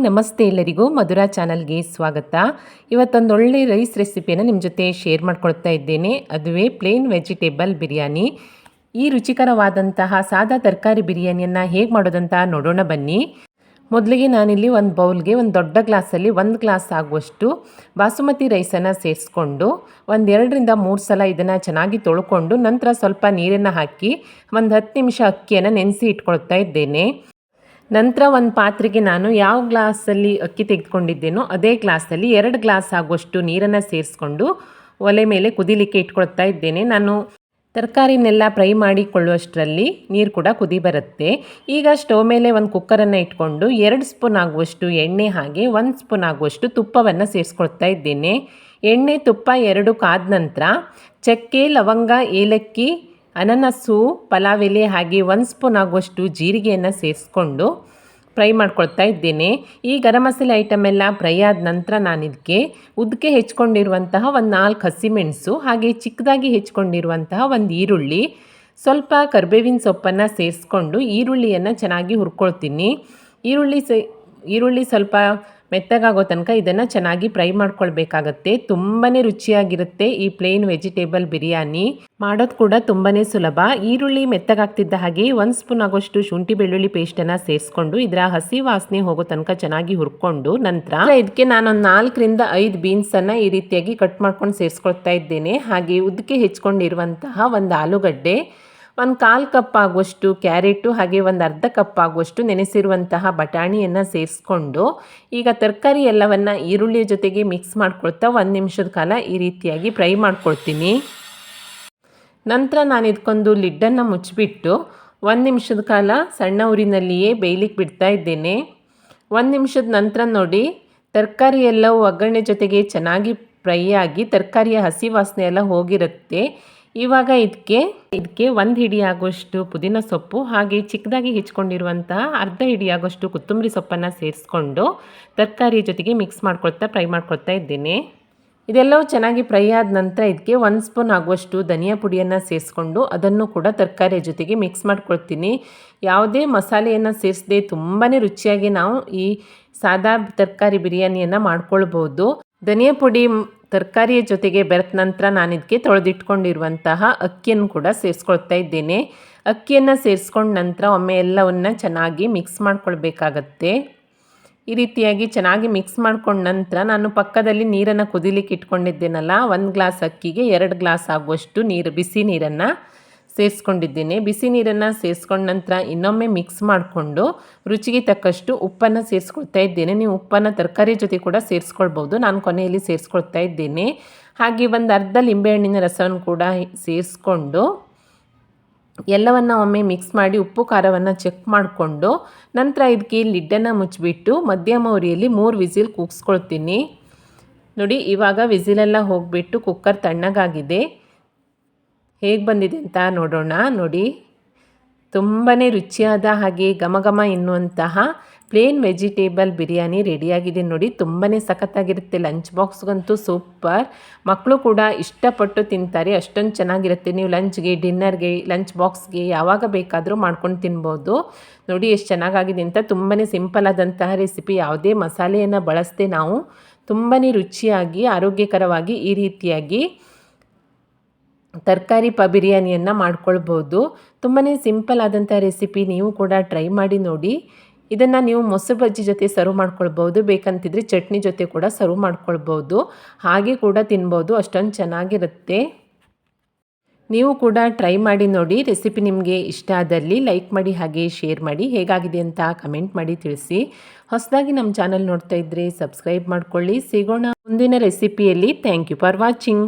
ನಮಸ್ತೆ ಎಲ್ಲರಿಗೂ ಮಧುರಾ ಚಾನಲ್ಗೆ ಸ್ವಾಗತ. ಇವತ್ತೊಂದು ಒಳ್ಳೆ ರೈಸ್ ರೆಸಿಪಿಯನ್ನು ನಿಮ್ಮ ಜೊತೆ ಶೇರ್ ಮಾಡ್ಕೊಳ್ತಾ ಇದ್ದೇನೆ. ಅದುವೇ ಪ್ಲೇನ್ ವೆಜಿಟೇಬಲ್ ಬಿರಿಯಾನಿ. ಈ ರುಚಿಕರವಾದಂತಹ ಸಾದಾ ತರಕಾರಿ ಬಿರಿಯಾನಿಯನ್ನು ಹೇಗೆ ಮಾಡೋದಂತ ನೋಡೋಣ ಬನ್ನಿ. ಮೊದಲಿಗೆ ನಾನಿಲ್ಲಿ ಒಂದು ಬೌಲ್ಗೆ ಒಂದು ದೊಡ್ಡ ಗ್ಲಾಸಲ್ಲಿ 1 ಗ್ಲಾಸ್ ಆಗುವಷ್ಟು ಬಾಸುಮತಿ ರೈಸನ್ನು ಸೇರಿಸ್ಕೊಂಡು 2-3 ಸಲ ಇದನ್ನು ಚೆನ್ನಾಗಿ ತೊಳ್ಕೊಂಡು ನಂತರ ಸ್ವಲ್ಪ ನೀರನ್ನು ಹಾಕಿ ಒಂದು 10 ನಿಮಿಷ ಅಕ್ಕಿಯನ್ನು ನೆನೆಸಿ ಇಟ್ಕೊಳ್ತಾ ಇದ್ದೇನೆ. ನಂತರ ಒಂದು ಪಾತ್ರೆಗೆ ನಾನು ಯಾವ ಗ್ಲಾಸಲ್ಲಿ ಅಕ್ಕಿ ತೆಗೆದುಕೊಂಡಿದ್ದೇನೋ ಅದೇ ಗ್ಲಾಸಲ್ಲಿ 2 ಗ್ಲಾಸ್ ಆಗುವಷ್ಟು ನೀರನ್ನು ಸೇರಿಸ್ಕೊಂಡು ಒಲೆ ಮೇಲೆ ಕುದಿಲಿಕ್ಕೆ ಇಟ್ಕೊಳ್ತಾ ಇದ್ದೇನೆ. ನಾನು ತರಕಾರಿನೆಲ್ಲ ಫ್ರೈ ಮಾಡಿಕೊಳ್ಳುವಷ್ಟರಲ್ಲಿ ನೀರು ಕೂಡ ಕುದಿ ಬರುತ್ತೆ. ಈಗ ಸ್ಟವ್ ಮೇಲೆ ಒಂದು ಕುಕ್ಕರನ್ನು ಇಟ್ಕೊಂಡು 2 ಸ್ಪೂನ್ ಆಗುವಷ್ಟು ಎಣ್ಣೆ ಹಾಗೆ 1 ಸ್ಪೂನ್ ಆಗುವಷ್ಟು ತುಪ್ಪವನ್ನು ಸೇರಿಸ್ಕೊಳ್ತಾ ಇದ್ದೇನೆ. ಎಣ್ಣೆ ತುಪ್ಪ 2 ಕಾದ ನಂತರ ಚಕ್ಕೆ, ಲವಂಗ, ಏಲಕ್ಕಿ, ಅನನಸ್ಸು, ಪಲಾವ್ ಎಲೆ ಹಾಗೆ 1 ಸ್ಪೂನ್ ಆಗುವಷ್ಟು ಜೀರಿಗೆಯನ್ನು ಸೇರಿಸ್ಕೊಂಡು ಫ್ರೈ ಮಾಡ್ಕೊಳ್ತಾ ಇದ್ದೇನೆ. ಈ ಗರಂ ಮಸಾಲೆ ಐಟಮ್ ಎಲ್ಲ ಫ್ರೈ ಆದ ನಂತರ ನಾನು ಇದಕ್ಕೆ ಉದ್ದಕ್ಕೆ ಹೆಚ್ಕೊಂಡಿರುವಂತಹ ಒಂದು 4 ಹಸಿಮೆಣಸು ಹಾಗೆ ಚಿಕ್ಕದಾಗಿ ಹೆಚ್ಕೊಂಡಿರುವಂತಹ ಒಂದು ಈರುಳ್ಳಿ, ಸ್ವಲ್ಪ ಕರಿಬೇವಿನ ಸೊಪ್ಪನ್ನು ಸೇರಿಸ್ಕೊಂಡು ಈರುಳ್ಳಿಯನ್ನು ಚೆನ್ನಾಗಿ ಹುರ್ಕೊಳ್ತೀನಿ. ಈರುಳ್ಳಿ ಸ್ವಲ್ಪ ಮೆತ್ತಗಾಗೋ ತನಕ ಇದನ್ನು ಚೆನ್ನಾಗಿ ಫ್ರೈ ಮಾಡ್ಕೊಳ್ಬೇಕಾಗತ್ತೆ. ತುಂಬಾ ರುಚಿಯಾಗಿರುತ್ತೆ ಈ ಪ್ಲೇನ್ ವೆಜಿಟೇಬಲ್ ಬಿರಿಯಾನಿ. ಮಾಡೋದು ಕೂಡ ತುಂಬಾ ಸುಲಭ. ಈರುಳ್ಳಿ ಮೆತ್ತಗಾಗ್ತಿದ್ದ ಹಾಗೆ 1 ಸ್ಪೂನ್ ಆಗೋಷ್ಟು ಶುಂಠಿ ಬೆಳ್ಳುಳ್ಳಿ ಪೇಸ್ಟನ್ನು ಸೇರಿಸ್ಕೊಂಡು ಇದರ ಹಸಿ ವಾಸನೆ ಹೋಗೋ ತನಕ ಚೆನ್ನಾಗಿ ಹುರ್ಕೊಂಡು ನಂತರ ಇದಕ್ಕೆ ನಾನೊಂದು 4-5 ಬೀನ್ಸನ್ನು ಈ ರೀತಿಯಾಗಿ ಕಟ್ ಮಾಡ್ಕೊಂಡು ಸೇರಿಸ್ಕೊಳ್ತಾ ಇದ್ದೇನೆ. ಹಾಗೆ ಉದ್ದಕ್ಕೆ ಹೆಚ್ಕೊಂಡಿರುವಂತಹ ಒಂದು ಆಲೂಗಡ್ಡೆ, 1/4 ಕಪ್ ಆಗುವಷ್ಟು ಕ್ಯಾರೆಟು ಹಾಗೆ ಒಂದು ಅರ್ಧ ಕಪ್ ಆಗುವಷ್ಟು ನೆನೆಸಿರುವಂತಹ ಬಟಾಣಿಯನ್ನು ಸೇರಿಸ್ಕೊಂಡು ಈಗ ತರಕಾರಿ ಎಲ್ಲವನ್ನು ಈರುಳ್ಳಿಯ ಜೊತೆಗೆ ಮಿಕ್ಸ್ ಮಾಡ್ಕೊಳ್ತಾ 1 ನಿಮಿಷದ ಕಾಲ ಈ ರೀತಿಯಾಗಿ ಫ್ರೈ ಮಾಡ್ಕೊಳ್ತೀನಿ. ನಂತರ ನಾನು ಇದಕ್ಕೊಂದು ಲಿಡ್ಡನ್ನು ಮುಚ್ಚಿಬಿಟ್ಟು 1 ನಿಮಿಷದ ಕಾಲ ಸಣ್ಣ ಉರಿನಲ್ಲಿಯೇ ಬೇಯಲಿಕ್ಕೆ ಬಿಡ್ತಾ ಇದ್ದೇನೆ. 1 ನಿಮಿಷದ ನಂತರ ನೋಡಿ ತರಕಾರಿ ಎಲ್ಲವೂ ಒಗ್ಗರಣೆ ಜೊತೆಗೆ ಚೆನ್ನಾಗಿ ಫ್ರೈ ಆಗಿ ತರಕಾರಿಯ ಹಸಿ ವಾಸನೆ ಎಲ್ಲ ಹೋಗಿರುತ್ತೆ. ಇವಾಗ ಇದಕ್ಕೆ 1 ಹಿಡಿ ಆಗುವಷ್ಟು ಪುದೀನ ಸೊಪ್ಪು ಹಾಗೆ ಚಿಕ್ಕದಾಗಿ ಹೆಚ್ಕೊಂಡಿರುವಂತಹ ಅರ್ಧ ಹಿಡಿ ಆಗುವಷ್ಟು ಕೊತ್ತಂಬರಿ ಸೊಪ್ಪನ್ನು ಸೇರಿಸ್ಕೊಂಡು ತರಕಾರಿ ಜೊತೆಗೆ ಮಿಕ್ಸ್ ಮಾಡ್ಕೊಳ್ತಾ ಫ್ರೈ ಮಾಡ್ಕೊಳ್ತಾ ಇದ್ದೇನೆ. ಇದೆಲ್ಲವೂ ಚೆನ್ನಾಗಿ ಫ್ರೈ ಆದ ನಂತರ ಇದಕ್ಕೆ 1 ಸ್ಪೂನ್ ಆಗುವಷ್ಟು ಧನಿಯಾ ಪುಡಿಯನ್ನು ಸೇರಿಸ್ಕೊಂಡು ಅದನ್ನು ಕೂಡ ತರಕಾರಿಯ ಜೊತೆಗೆ ಮಿಕ್ಸ್ ಮಾಡ್ಕೊಳ್ತೀನಿ. ಯಾವುದೇ ಮಸಾಲೆಯನ್ನು ಸೇರಿಸದೆ ತುಂಬಾ ರುಚಿಯಾಗಿ ನಾವು ಈ ಸಾದಾ ತರಕಾರಿ ಬಿರಿಯಾನಿಯನ್ನು ಮಾಡ್ಕೊಳ್ಬೋದು. ಧನಿಯಾ ಪುಡಿ ತರಕಾರಿಯ ಜೊತೆಗೆ ಬೆರೆತ ನಂತರ ನಾನು ಇದಕ್ಕೆ ತೊಳೆದಿಟ್ಕೊಂಡಿರುವಂತಹ ಅಕ್ಕಿಯನ್ನು ಕೂಡ ಸೇರಿಸ್ಕೊಳ್ತಾ ಇದ್ದೇನೆ. ಅಕ್ಕಿಯನ್ನು ಸೇರಿಸ್ಕೊಂಡ ನಂತರ ಒಮ್ಮೆ ಎಲ್ಲವನ್ನು ಚೆನ್ನಾಗಿ ಮಿಕ್ಸ್ ಮಾಡ್ಕೊಳ್ಬೇಕಾಗತ್ತೆ. ಈ ರೀತಿಯಾಗಿ ಚೆನ್ನಾಗಿ ಮಿಕ್ಸ್ ಮಾಡ್ಕೊಂಡ ನಂತರ ನಾನು ಪಕ್ಕದಲ್ಲಿ ನೀರನ್ನು ಕುದಿಲಿಕ್ಕೆ ಇಟ್ಕೊಂಡಿದ್ದೇನಲ್ಲ, 1 ಗ್ಲಾಸ್ ಅಕ್ಕಿಗೆ 2 ಗ್ಲಾಸ್ ಆಗುವಷ್ಟು ಬಿಸಿ ನೀರನ್ನು ಸೇರಿಸ್ಕೊಂಡಿದ್ದೇನೆ. ಬಿಸಿ ನೀರನ್ನು ಸೇರಿಸ್ಕೊಂಡ ನಂತರ ಇನ್ನೊಮ್ಮೆ ಮಿಕ್ಸ್ ಮಾಡಿಕೊಂಡು ರುಚಿಗೆ ತಕ್ಕಷ್ಟು ಉಪ್ಪನ್ನು ಸೇರಿಸ್ಕೊಳ್ತಾ ಇದ್ದೇನೆ. ನೀವು ಉಪ್ಪನ್ನು ತರಕಾರಿ ಜೊತೆ ಕೂಡ ಸೇರಿಸ್ಕೊಳ್ಬೋದು. ನಾನು ಕೊನೆಯಲ್ಲಿ ಸೇರಿಸ್ಕೊಳ್ತಾ ಇದ್ದೇನೆ. ಹಾಗೆ ಒಂದು ಅರ್ಧ ಲಿಂಬೆಹಣ್ಣಿನ ರಸವನ್ನು ಕೂಡ ಸೇರಿಸ್ಕೊಂಡು ಎಲ್ಲವನ್ನು ಒಮ್ಮೆ ಮಿಕ್ಸ್ ಮಾಡಿ ಉಪ್ಪು ಖಾರವನ್ನು ಚೆಕ್ ಮಾಡಿಕೊಂಡು ನಂತರ ಇದಕ್ಕೆ ಲಿಡ್ಡನ್ನು ಮುಚ್ಚಿಬಿಟ್ಟು ಮಧ್ಯಮ ಉರಿಯಲ್ಲಿ 3 ವಿಸಿಲ್ ಕೂಗಿಸ್ಕೊಳ್ತೀನಿ. ನೋಡಿ ಇವಾಗ ವಿಸಿಲೆಲ್ಲ ಹೋಗಿಬಿಟ್ಟು ಕುಕ್ಕರ್ ತಣ್ಣಗಾಗಿದೆ. ಹೇಗೆ ಬಂದಿದೆ ಅಂತ ನೋಡೋಣ. ನೋಡಿ ತುಂಬಾ ರುಚಿಯಾದ ಹಾಗೆ ಘಮ ಎನ್ನುವಂತಹ ಪ್ಲೇನ್ ವೆಜಿಟೇಬಲ್ ಬಿರಿಯಾನಿ ರೆಡಿಯಾಗಿದೆ. ನೋಡಿ ತುಂಬಾ ಸಖತ್ತಾಗಿರುತ್ತೆ. Lunch ಬಾಕ್ಸ್ಗಂತೂ super. ಮಕ್ಕಳು ಕೂಡ ಇಷ್ಟಪಟ್ಟು ತಿಂತಾರೆ, ಅಷ್ಟೊಂದು ಚೆನ್ನಾಗಿರುತ್ತೆ. ನೀವು ಲಂಚ್ಗೆ, ಡಿನ್ನರ್ಗೆ, ಲಂಚ್ ಬಾಕ್ಸ್ಗೆ ಯಾವಾಗ ಬೇಕಾದರೂ ಮಾಡ್ಕೊಂಡು ತಿನ್ಬೋದು. ನೋಡಿ ಎಷ್ಟು ಚೆನ್ನಾಗಾಗಿದೆ ಅಂತ. ತುಂಬಾ ಸಿಂಪಲ್ ಆದಂತಹ ರೆಸಿಪಿ. ಯಾವುದೇ ಮಸಾಲೆಯನ್ನು ಬಳಸದೆ ನಾವು ತುಂಬಾ ರುಚಿಯಾಗಿ ಆರೋಗ್ಯಕರವಾಗಿ ಈ ರೀತಿಯಾಗಿ ತರಕಾರಿ ಬಿರಿಯಾನಿಯನ್ನು ಮಾಡ್ಕೊಳ್ಬೋದು. ತುಂಬಾ ಸಿಂಪಲ್ ಆದಂಥ ರೆಸಿಪಿ. ನೀವು ಕೂಡ ಟ್ರೈ ಮಾಡಿ ನೋಡಿ. ಇದನ್ನು ನೀವು ಮೊಸರು ಬಜ್ಜಿ ಜೊತೆ ಸರ್ವ್ ಮಾಡ್ಕೊಳ್ಬೋದು. ಬೇಕಂತಿದ್ರೆ ಚಟ್ನಿ ಜೊತೆ ಕೂಡ ಸರ್ವ್ ಮಾಡ್ಕೊಳ್ಬೋದು. ಹಾಗೆ ಕೂಡ ತಿನ್ಬೋದು, ಅಷ್ಟೊಂದು ಚೆನ್ನಾಗಿರುತ್ತೆ. ನೀವು ಕೂಡ ಟ್ರೈ ಮಾಡಿ ನೋಡಿ. ರೆಸಿಪಿ ನಿಮಗೆ ಇಷ್ಟ ಆದಲ್ಲಿ ಲೈಕ್ ಮಾಡಿ ಹಾಗೆ ಶೇರ್ ಮಾಡಿ. ಹೇಗಾಗಿದೆ ಅಂತ ಕಮೆಂಟ್ ಮಾಡಿ ತಿಳಿಸಿ. ಹೊಸದಾಗಿ ನಮ್ಮ ಚಾನಲ್ ನೋಡ್ತಾ ಇದ್ದರೆ ಸಬ್ಸ್ಕ್ರೈಬ್ ಮಾಡ್ಕೊಳ್ಳಿ. ಸಿಗೋಣ ಮುಂದಿನ ರೆಸಿಪಿಯಲ್ಲಿ. Thank you for watching.